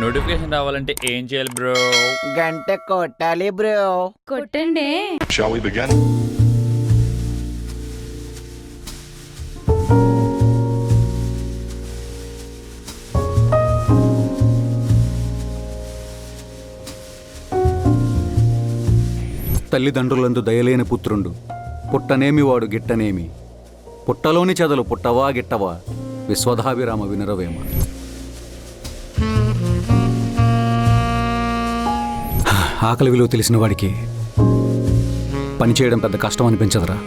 Notification రావాలంటే ఏం చేయాలి బ్రో? గంట కొట్టాలి బ్రో. కొట్టండి. Shall we begin? తల్లిదండ్రులందు దయలేని పుత్రుండు పుట్టనేమి వాడు గిట్టనేమి పుట్టలోని చెదలు పుట్టవా గిట్టవా విశ్వధాభిరామ వినరవేమ. ఆకలి విలువ తెలిసిన వాడికి పని చేయడం పెద్ద కష్టం అనిపించదురా.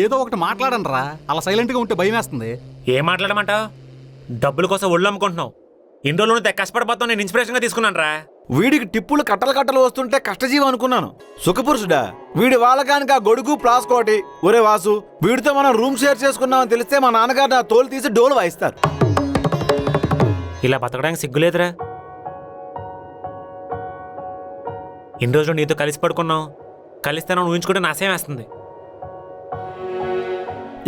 ఏదో ఒకటి మాట్లాడండి రా, అలా సైలెంట్గా ఉంటే భయం వేస్తుంది. ఏం మాట్లాడమంటావు? డబ్బుల కోసం ఒళ్ళు అమ్ముకుంటున్నావు. ఇన్ని రోజులు కష్టపడిపోతావు. నేను ఇన్స్పిరేషన్గా తీసుకున్నాను రా. వీడికి టిప్పులు కట్టలు వస్తుంటే కష్టజీవి అనుకున్నాను. సుఖపురుషుడా వీడి వాళ్ళకానికి ఆ గొడుగు ప్లాస్కోటి. ఒరే వాసు, వీడితో మనం రూమ్ షేర్ చేసుకున్నామని తెలిస్తే మా నాన్నగారు నా తోలు తీసి డోలు వాయిస్తారు. ఇలా బతకడానికి సిగ్గులేదురా. ఇన్ని రోజులు నీతో కలిసి పడుకున్నావు, కలిస్తానని ఊహించుకుంటే నాశయం వేస్తుంది.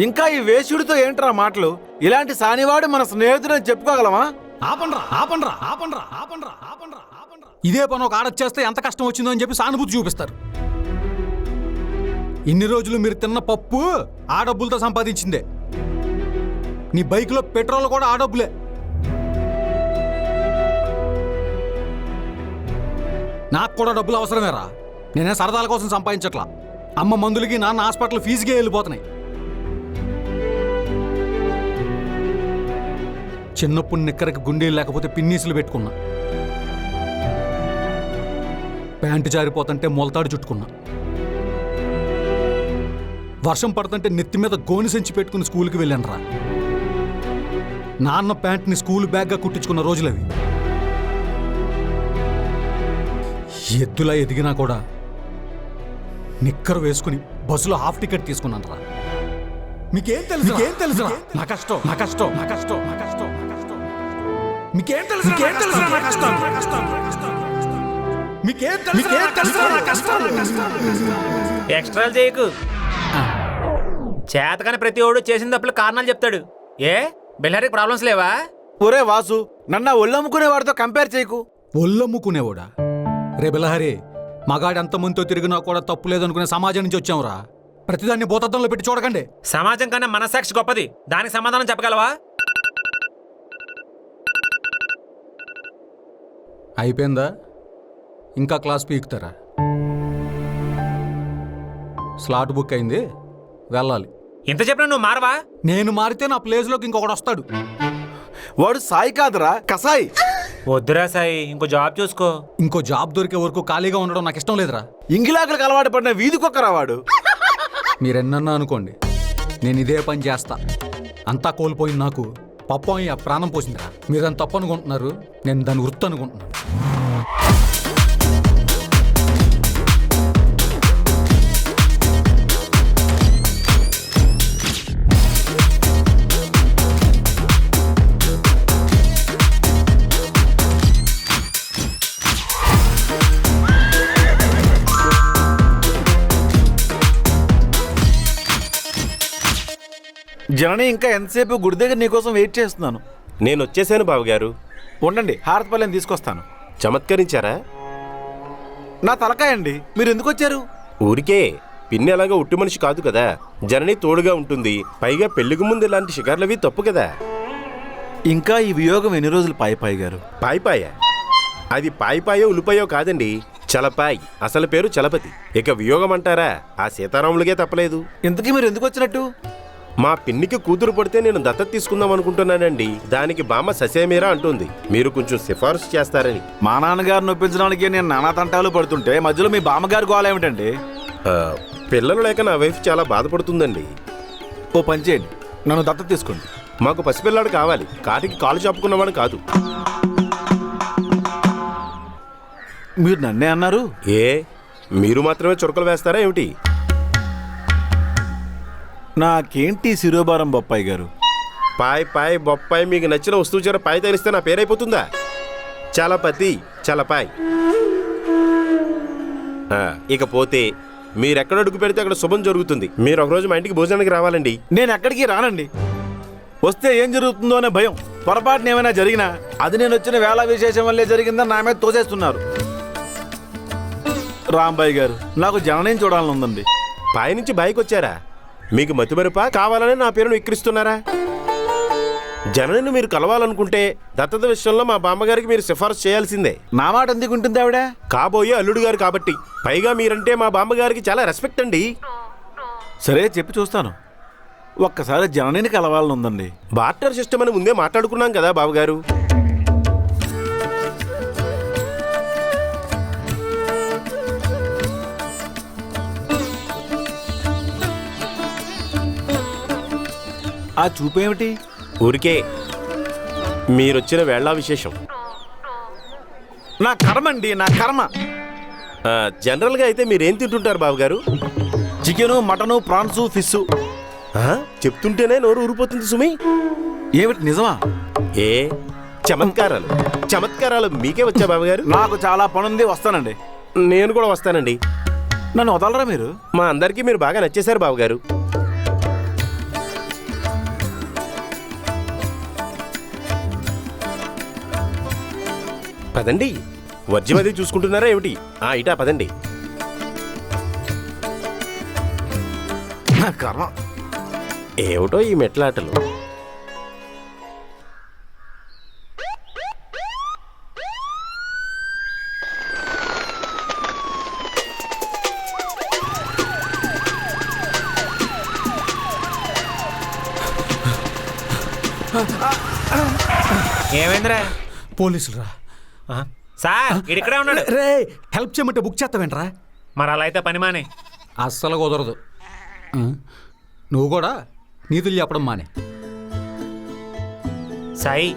ఇంకా ఈ వేషుడితో ఏంట్రా మాటలు? ఇలాంటి సానివాడు మన స్నేహితుడని చెప్పుకోగలమా? ఆపండ్రా ఆపండ్రా ఆపండ్రా ఆపండ్రా ఆపండ్రా ఆపండ్రా. ఇదే పని ఒక ఆడొచ్చేస్తే ఎంత కష్టం వచ్చిందో అని చెప్పి సానుభూతి చూపిస్తారు. ఇన్ని రోజులు మీరు తిన్న పప్పు ఆ డబ్బులతో సంపాదించిందే. నీ బైక్లో పెట్రోల్ కూడా ఆ డబ్బులే. నాకు కూడా డబ్బులు అవసరమేరా. నేనే సరదాల కోసం సంపాదించట్లా. అమ్మ మందులకి, నాన్న హాస్పిటల్ ఫీజుకే వెళ్ళిపోతున్నాయి. చిన్నప్పుడు నిక్కరకి గుండీలు లేకపోతే పిన్నీసులు పెట్టుకున్నా. ప్యాంటు జారిపోతుంటే మొలతాడు చుట్టుకున్నా. వర్షం పడుతుంటే నెత్తి మీద గోని సంచి పెట్టుకుని స్కూల్కి వెళ్ళాను రా. నాన్న ప్యాంట్ని స్కూల్ బ్యాగ్గా కుట్టించుకున్న రోజులవి. ఎద్దులా ఎదిగినా కూడా నిక్కరు వేసుకుని బస్సులో హాఫ్ టికెట్ తీసుకున్నాను రా. మీకేం తెలుసు? మీకేం తెలుసు? నా కష్టం నా కష్టం నా కష్టం నా కష్టం నా కష్టం. మీకేం తెలుసు? మీకేం తెలుసు? నా కష్టం నా కష్టం నా కష్టం. మీకేం తెలుసు? మీకేం తెలుసు? నా కష్టం నా కష్టం. ఎక్స్ట్రాలు చేయకు. చేతకాని ప్రతి ఓడు చేసిన తప్పులు కారణాలు చెప్తాడు. ఏ బిల్హారికి ప్రాబ్లమ్స్ లేవా? ఒరే వాసు, నన్ను ఒళ్ళమ్ముకునే వాడితో కంపేర్ చేయకు. ఒళ్ళమ్ముకునేవాడా? రే బిలహరి, మగాడి ఎంతమందితో తిరిగినా కూడా తప్పు లేదనుకునే సమాజం నుంచి వచ్చావురా. ప్రతిదాన్ని భూతద్దంలో పెట్టి చూడకండి. సమాజం కన్నా మనసాక్షి గొప్పది. దానికి సమాధానం చెప్పగలవా? అయిపోయిందా? ఇంకా క్లాస్ పీకుతారా? స్లాట్ బుక్ అయింది, వెళ్ళాలి. ఇంత చెప్పినా నువ్వు మారవా? నేను మారితే నా ప్లేస్లోకి ఇంకొకటి వస్తాడు. వాడు సాయి కాదురా, కసాయి. వద్దురా సాయి, ఇంకో జాబ్ చూసుకో. ఇంకో జాబ్ దొరికే వరకు ఖాళీగా ఉండడం నాకు ఇష్టం లేదురా. ఇంగిలాకులకు అలవాటు పడిన వీధి కుక్కరా వాడు. మీరెన్నన్నా అనుకోండి, నేను ఇదే పని చేస్తా. అంతా కోల్పోయింది నాకు పప్పు ఆ ప్రాణం పోసిందిరా. మీరు దాన్ని తప్పు అనుకుంటున్నారు, నేను దాన్ని వృత్తి అనుకుంటున్నాను. జనని ఇంకా ఎంతసేపు గుడి దగ్గర నీకోసం వెయిట్ చేస్తున్నాను. నేను వచ్చేసాను బావగారు. ఉండండి, హారతపల్లెని తీసుకొస్తాను. చమత్కరించారా? నా తలకాయ అండి, మీరు ఎందుకు వచ్చారు? ఊరికే. పిన్ని అలాగా ఉట్టి మనిషి కాదు కదా, జనని తోడుగా ఉంటుంది. పైగా పెళ్లికి ముందు ఇలాంటి షికార్లవి తప్పు కదా. ఇంకా ఈ వియోగం ఎన్ని రోజులు పాయి గారు? పాయిపాయ? అది పాయిపాయో ఉలిపాయో కాదండి, చలపాయ్. అసలు పేరు చలపతి. ఇక వియోగం అంటారా? ఆ సీతారాములకే తప్పలేదు. ఇంతకీ మీరు ఎందుకు వచ్చినట్టు? మా పిన్నికి కూతురు పడితే నేను దత్తత తీసుకుందాం అనుకుంటున్నానండి. దానికి బామ్మ ససేమీరా అంటుంది. మీరు కొంచెం సిఫార్సు చేస్తారని. మా నాన్నగారిని ఒప్పించడానికి నేను నానా తంటాలు పడుతుంటే మధ్యలో మీ బామ్మగారు గోల ఏమిటండి? పిల్లలు లేక నా వైఫ్ చాలా బాధపడుతుందండి. ఓ పని చేయండి, నన్ను దత్తత తీసుకోండి. మాకు పసిపిల్లాడు కావాలి, కాటికి కాలు చాపుకున్నవాడు కాదు. మీరు నన్నే అన్నారు? ఏ మీరు మాత్రమే చురకలు వేస్తారా ఏమిటి? నాకేంటి శిరోభారం బొప్పాయి గారు? పాయ్ పాయ్ బొప్పాయి మీకు నచ్చిన వస్తువు చీర పాయ్ తగిలిస్తే నా పేరైపోతుందా? చలపతి, చలపాయ్. ఇకపోతే మీరెక్కడ అడుగు పెడితే అక్కడ శుభం జరుగుతుంది. మీరు ఒకరోజు మా ఇంటికి భోజనానికి రావాలండి. నేను ఎక్కడికి రానండి. వస్తే ఏం జరుగుతుందో అనే భయం. పొరపాటున ఏమైనా జరిగినా అది నేను వచ్చిన వేళ విశేషం వల్లే జరిగిందని నా మీద తోసేస్తున్నారు. రాంబాయి గారు, నాకు జననం చూడాలని ఉందండి. పైనుంచి బాయికి వచ్చారా? మీకు మతిమరుపా? కావాలని నా పేరును విక్రిస్తున్నారా? జనని మీరు కలవాలనుకుంటే దత్తత విషయంలో మా బామ్మగారికి మీరు సిఫార్సు చేయాల్సిందే. నా మాట ఎందుకు ఉంటుంది ఆవిడ? కాబోయే అల్లుడు గారు కాబట్టి. పైగా మీరంటే మా బామ్మగారికి చాలా రెస్పెక్ట్ అండి. సరే, చెప్పి చూస్తాను. ఒక్కసారి జననిని కలవాలని ఉందండి. బార్టర్ సిస్టమ్ అని ముందే మాట్లాడుకున్నాం కదా బావగారు. ఆ చూపేమిటి? ఊరికే మీరొచ్చిన వేళ విశేషం. నా కర్మండి, నా కర్మ. జనరల్గా అయితే మీరేం తింటుంటారు బావగారు? Chicken, mutton, prawns, fish. చెప్తుంటేనే నోరు ఊరిపోతుంది సుమి. ఏమిటి, నిజమా? ఏ చమత్కారాలు చమత్కారాలు మీకే వచ్చా బావగారు? నాకు చాలా పనుంది, వస్తానండి. నేను కూడా వస్తానండి. నన్ను వదలరా మీరు? మా అందరికీ మీరు బాగా నచ్చేశారు బావగారు. పదండి. వర్జమది చూసుకుంటున్నారా ఏమిటి? ఇటా పదండి. నా కర్మ. ఏమిటో ఈ మెట్లాటలు. ఏమైందిరా? పోలీసులు రా. సార్ ఇక్కడే ఉన్నాడు. రే, హెల్ప్ చేయమంటే బుక్ చేస్తావేంట్రా? మరి అలా అయితే పని మానే. అస్సలు కుదరదు. నువ్వు కూడా నీతులు చెప్పడం మానే. సాయి,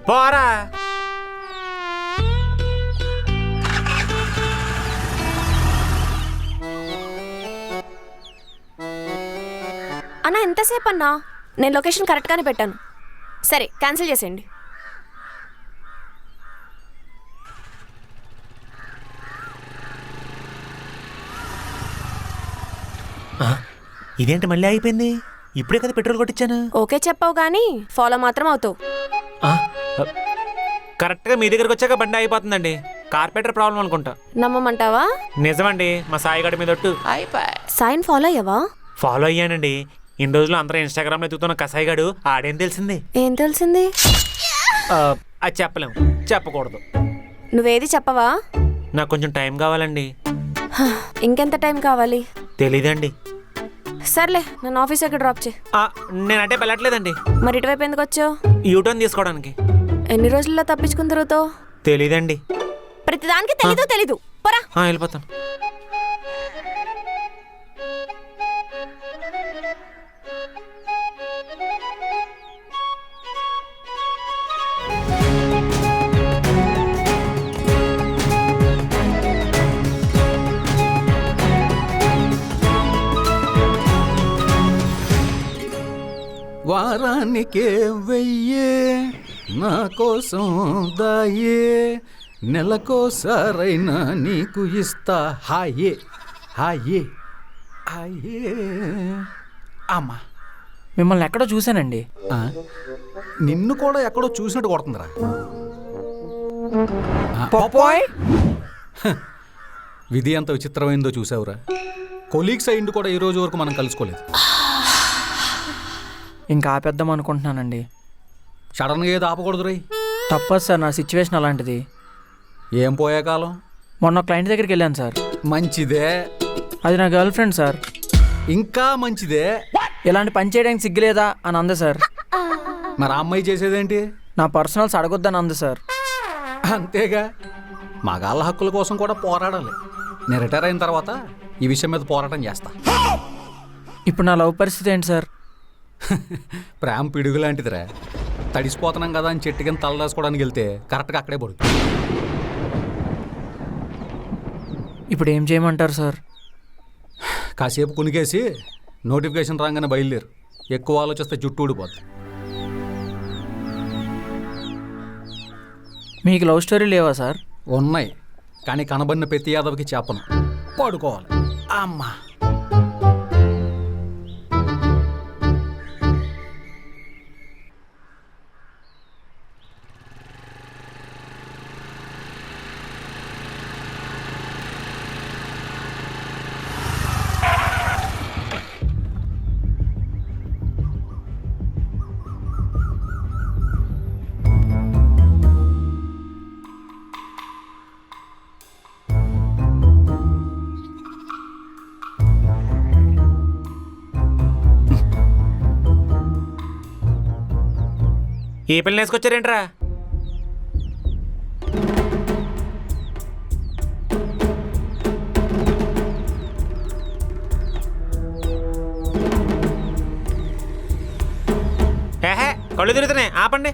పోరా. అన్నా ఎంతసేపు అన్నా? నేను లొకేషన్ కరెక్ట్గానే పెట్టాను. సరే, క్యాన్సిల్ చేసేయండి. ఇదేంటి మళ్ళీ అయిపోయింది? ఇప్పుడే కదా పెట్రోల్ కొట్టించాను. ఓకే చెప్పావు కానీ ఫాలో మాత్రం అవుతావు. కరెక్ట్గా మీ దగ్గరకు వచ్చాక బండి అయిపోతుందండి. కార్పెంటర్ ప్రాబ్లం అనుకుంటా. నమ్మమంటావా? నిజమండి, మా సాయిగడి మీద ఒట్టు. సాయిన్ ఫాలో అయ్యావా? ఫాలో అయ్యానండి. ఇన్ని రోజులు అందరూ ఇన్స్టాగ్రామ్లో ఎత్తుతున్న కసాయిగాడు ఆడేం తెలిసింది? ఏం తెలిసింది? అది చెప్పలేము, చెప్పకూడదు. నువ్వేది చెప్పవా? నాకు కొంచెం టైం కావాలండి. ఇంకెంత టైం కావాలి? తెలీదండి. సర్లే, నన్ను ఆఫీస్ దగ్గర డ్రాప్ చేయి. నేనంటే వెళ్ళట్లేదండి. మరి ఇటువైపు ఎందుకు వచ్చావు? యూటర్న్ తీసుకోవడానికి. ఎన్ని రోజుల్లో తప్పించుకుని తిరుగుతావు? తెలీదండి. ప్రతిదానికి తెలీదు. పోరా. వెళ్ళిపోతాను. వారానికే వెయ్యే నా కోసం దాయే, నెలకోసారైనా నీకు ఇస్తా హాయే హాయే హాయే. అమ్మా, మిమ్మల్ని ఎక్కడో చూశానండి. నిన్ను కూడా ఎక్కడో చూసినట్టు కొడుతుందిరా. విధి ఎంత విచిత్రమైందో చూసావురా. కొలీగ్స్ అయ్యిండు కూడా ఈ రోజు వరకు మనం కలుసుకోలేదు. ఇంకా ఆపేద్దాం అనుకుంటున్నానండి. సడన్గా ఏది ఆపకూడదు రై. తప్పదు సార్, నా సిచ్యువేషన్ అలాంటిది. ఏం పోయే కాలం? మొన్న క్లయింట్ దగ్గరికి వెళ్ళాను సార్. మంచిదే. అది నా గర్ల్ ఫ్రెండ్ సార్. ఇంకా మంచిదే. ఇలాంటి పని చేయడానికి సిగ్గులేదా అని అంది సార్. మరి ఆ అమ్మాయి చేసేదేంటి? నా పర్సనల్స్ అడగొద్దని అంది సార్. అంతేగా, మగాళ్ళ హక్కుల కోసం కూడా పోరాడాలి. నేను రిటైర్ అయిన తర్వాత ఈ విషయం మీద పోరాటం చేస్తా. ఇప్పుడు నా లవ్ పరిస్థితి ఏంటి సార్? ప్రేమ పిడుగు లాంటిదిరా. తడిసిపోతున్నాం కదా అని చెట్టు కింద తలదాసుకోవడానికి వెళ్తే కరెక్ట్గా అక్కడే పడు. ఇప్పుడు ఏం చేయమంటారు సార్? కాసేపు కునికేసి నోటిఫికేషన్ రాగానే బయలుదేరు. ఎక్కువ ఆలోచిస్తే జుట్టు ఊడిపోద్ది. మీకు లవ్ స్టోరీ లేవా సార్? ఉన్నాయి, కానీ కనబడిన ప్రతి యాదవ్కి చెప్పను. పడుకోవాలి. అమ్మా ఏ పిల్లని వేసుకొచ్చారేంట్రా? ఏహే, కళ్ళు తిరుగుతున్నాయి, ఆపండి.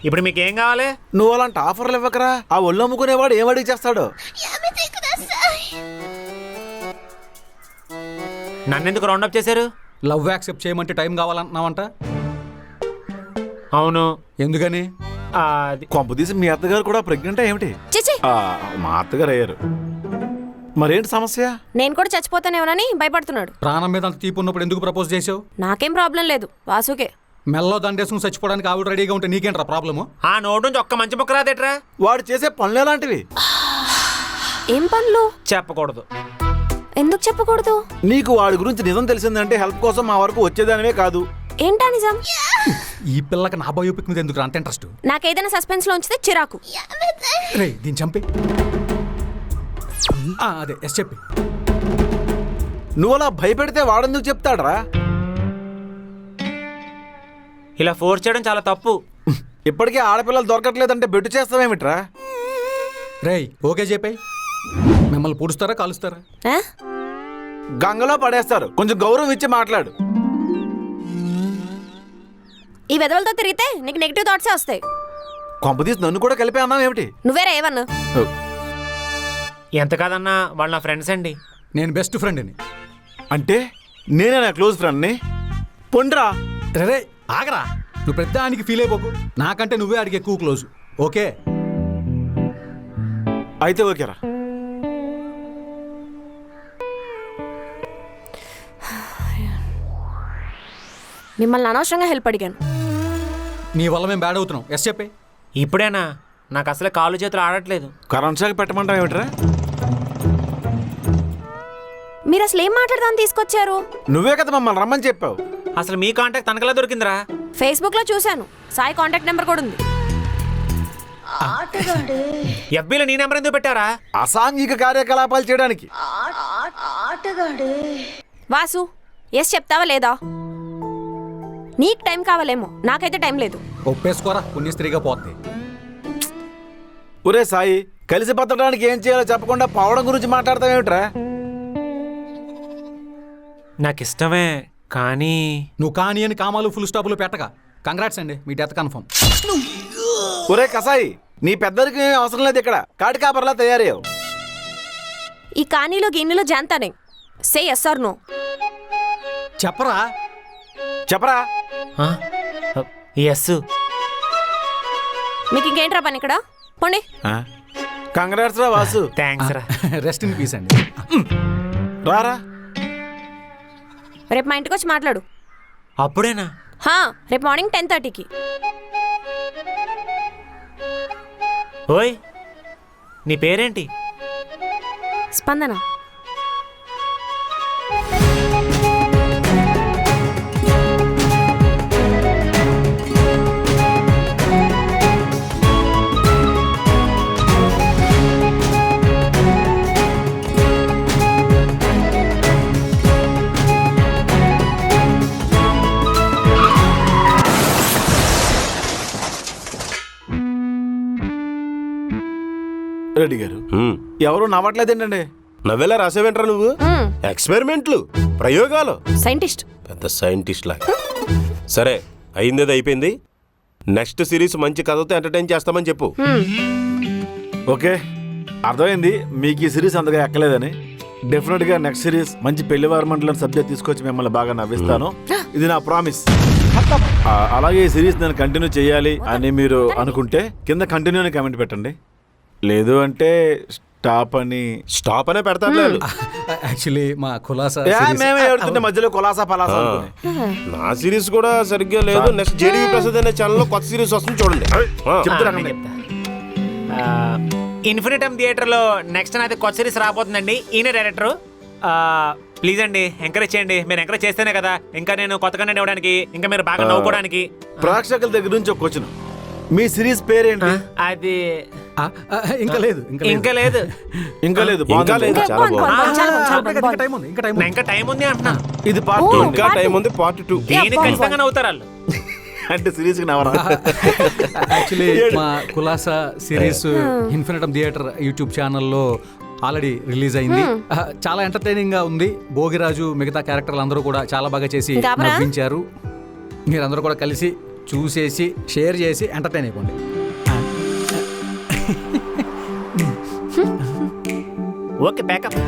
ఇప్పుడు మీకేం కావాలి? నువ్వు అలాంటి ఆఫర్లు ఇవ్వకరా. ఆ ఒళ్ళు అమ్ముకునేవాడు ఏం అడిగి చేస్తాడు? నన్నెందుకు రౌండప్ చేశారు? లవ్ యాక్సెప్ట్ చేయమంటే టైం కావాలంటున్నావంట. అవును. ఎందుకని? అది కొంపదీసి మీ అత్తగారు కూడా ప్రెగ్నెంట్ ఏమిటి? చిచి, మా అత్తగారు అయ్యారు. మరేంటి సమస్య? నేను కూడా చచ్చిపోతానేమోనని భయపడుతున్నాడు. ప్రాణం మీద అంత తీపి ఉన్నప్పుడు ఎందుకు ప్రపోజ్ చేసావు? నాకేం ప్రాబ్లం లేదు, వాసుకే. మెల్లో దండేసుకుని చచ్చిపోవడానికి ఆవిడ రెడీగా ఉంటే నీకేంట్రా ప్రాబ్లము? ఆ నోటు నుంచి ఒక్క మంచి ముక్క రాదేట్రా? వాడు చేసే పనులు ఎలాంటివి? ఏం పనులు? చెప్పకూడదు. ఎందుకు చెప్పకూడదు? నీకు వాడి గురించి నిజం తెలిసిందంటే హెల్ప్ కోసం మా వరకు వచ్చేదానివే కాదు. ఏంటా నిజం? ఈ పిల్లకి నా బయోపిక్ మీద ఎందుకు అంత ఇంట్రెస్ట్? నాకేదైనా సస్పెన్స్ లో ఉంచితే చిరాకు. రే దీన్ని చంపి. అదే ఎస్ చెప్పి. నువ్వు అలా భయపెడితే వాడెందుకు చెప్తాడరా? ఇలా ఫోర్స్ చేయడం చాలా తప్పు. ఇప్పటికే ఆడపిల్లలు దొరకట్లేదంటే బెట్టు చేస్తావేమిట్రా? రేయ్ ఓకే చెప్పాయి. మిమ్మల్ని పూడుస్తారా కాలుస్తారా? ఆ? గంగలో పడేస్తారు. కొంచెం గౌరవం ఇచ్చి మాట్లాడు. ఈ వెదవలతో తిరిగితే నీకు నెగిటివ్ థాట్సే వస్తాయి. కొంపదీసి నన్ను కూడా కలిపి అన్నావు ఏమిటి? నువ్వేరా ఏమన్నా? ఎంత కాదన్నా వాళ్ళు నా ఫ్రెండ్స్ అండి. నేను బెస్ట్ ఫ్రెండ్ని. అంటే నేనే నా క్లోజ్ ఫ్రెండ్ని? పొండ్రా. రే ఆగరా, నువ్వు పెద్ద ఆయనకి ఫీల్ అయిపోకు. నాకంటే నువ్వే అడిగి ఎక్కువ క్లోజ్. ఓకే అయితే ఓకేరా. మిమ్మల్ని అనవసరంగా హెల్ప్ అడిగాను. నీ వల్ల మేము బ్యాడ్ అవుతున్నాం. ఎస్ చెప్పే. ఇప్పుడేనా? నాకు అసలే కాళ్ళు చేతులు ఆడట్లేదు. కరెంట్ షాక్ పెట్టమంటావు ఏమిట్రా? మీరు అసలు ఏం మాట్లాడదాన్ని తీసుకొచ్చారు? నువ్వే కదా మమ్మల్ని రమ్మని చెప్పావు. అసలు మీ కాంటాక్ట్ తనకలా దొరికిందిరా? ఫేస్బుక్ లో చూశాను. సాయి కాంటాక్ట్ నెంబర్ కూడా ఉంది. ఎఫ్బీలో నీ నెంబర్ ఎందుకు పెట్టారా? అసాంఘిక కార్యకలాపాలు చేయడానికి. వాసు ఎస్ చెప్తావా లేదా? నీకు టైం కావాలేమో, నాకైతే టైం లేదు. ఒప్పేసుకోరా, పుణ్యస్త్రీగా పోద్ది. ఒరే సాయి, కలిసి బతకడానికి ఏం చేయాలో చెప్పకుండా పోవడం గురించి మాట్లాడతావేమిట్రా? నాకు ఇష్టమే, కానీ నువ్వు కానీ అని కామాలు ఫుల్ స్టాపులు పెట్టక. కంగ్రాట్స్ అండి, మీ డెత్ కన్ఫర్మ్. ఒరే కసాయి, నీ పెద్దరికి ఏమీ అవసరం లేదు. ఇక్కడ కాటి కాపర్లా తయారయ్యావు. ఈ కానీలో గిన్నెలో జాంతానే. Say yes or no. చెప్పరా. చెప్పరా. ఎస్. మీకు ఇంకేంట్రా పని ఇక్కడ? పోండి. కంగ్రాట్స్ రా వాసు. థ్యాంక్స్ రా. రెస్ట్ ఇన్ పీస్ అండి. రారా. రేపు మా ఇంటికి వచ్చి మాట్లాడు. అప్పుడేనా? రేపు మార్నింగ్ 10:30కి. ఓయ్, నీ పేరేంటి? స్పందన. రెడ్డి గారు, ఎవరు నవ్వట్లేదేంటండి? నవ్వేలా రాసేవేంట్రా నువ్వు? ఎక్స్పెరిమెంట్లు, ప్రయోగాలు. సైంటిస్ట్. పెద్ద సైంటిస్ట్ లాగా. సరే, అయిందేది అయిపోయింది. నెక్స్ట్ సిరీస్ మంచి కథతో ఎంటర్టైన్ చేస్తామని చెప్పు. ఓకే, అర్థమైంది మీకు ఈ సిరీస్ అంతగా ఎక్కలేదని. డెఫినెట్ గా నెక్స్ట్ సిరీస్ మంచి పెళ్లివారి మండలం సబ్జెక్ట్ తీసుకొచ్చి మిమ్మల్ని బాగా నవ్విస్తాను. ఇది నా ప్రామిస్. అలాగే ఈ సిరీస్ నేను కంటిన్యూ చేయాలి అని మీరు అనుకుంటే కింద కంటిన్యూ అని కామెంట్ పెట్టండి. లేదు అంటే స్టాప్ అని. స్టాప్ అనే పెడతారు. యాక్చువల్లీ మా కులాసా మేమే ఎవరుతుంటే మధ్యలో కొలాసా పలాసా అనుకుని. నా సిరీస్ కూడా సరిగ్గా లేదు. నెక్స్ట్ జేడీవీ ప్రసాద్ అనే ఛానల్లో కొత్త సిరీస్ వస్తుంది చూడండి. చెప్తారా? ఇన్ఫినిటమ్ థియేటర్లో నెక్స్ట్ నాది కొత్త సిరీస్ రాబోతుందండి. ఈయన డైరెక్టర్. ప్లీజ్ అండి ఎంకరేజ్ చేయండి. మీరు ఎంకరేజ్ చేస్తేనే కదా ఇంకా నేను కొత్త కంటెంట్ ఇవ్వడానికి, ఇంకా మీరు బాగా నవ్వుకోవడానికి. ప్రేక్షకుల దగ్గర నుంచి ఒక క్వశ్చన్, మీ సిరీస్ పేరేంటి? అది ఇంకా లేదు ఇంకా లేదు ఇంకా లేదు. ఇంకా లేదు. చాలా బాగుంది. టైం ఉంది ఇంకా టైం ఉంది అంటున్నా. ఇది పార్ట్ ఇంకా టైం ఉంది. పార్ట్ 2. దీనికి ఖచ్చితంగా నవ్వుతారు వాళ్ళు. అంటే సిరీస్ కి నవరా. యాక్చువల్లీ మా కులాసా సిరీస్ ఇన్ఫినిటమ్ థియేటర్ యూట్యూబ్ ఛానల్లో ఆల్రెడీ రిలీజ్ అయింది. చాలా ఎంటర్టైనింగ్ గా ఉంది. భోగిరాజు మిగతా క్యారెక్టర్లు అందరూ కూడా చాలా బాగా చేసి నవ్వించారు. మీరందరూ కూడా కలిసి చూసేసి షేర్ చేసి ఎంటర్టైన్ అయిపోండి. Okay backup.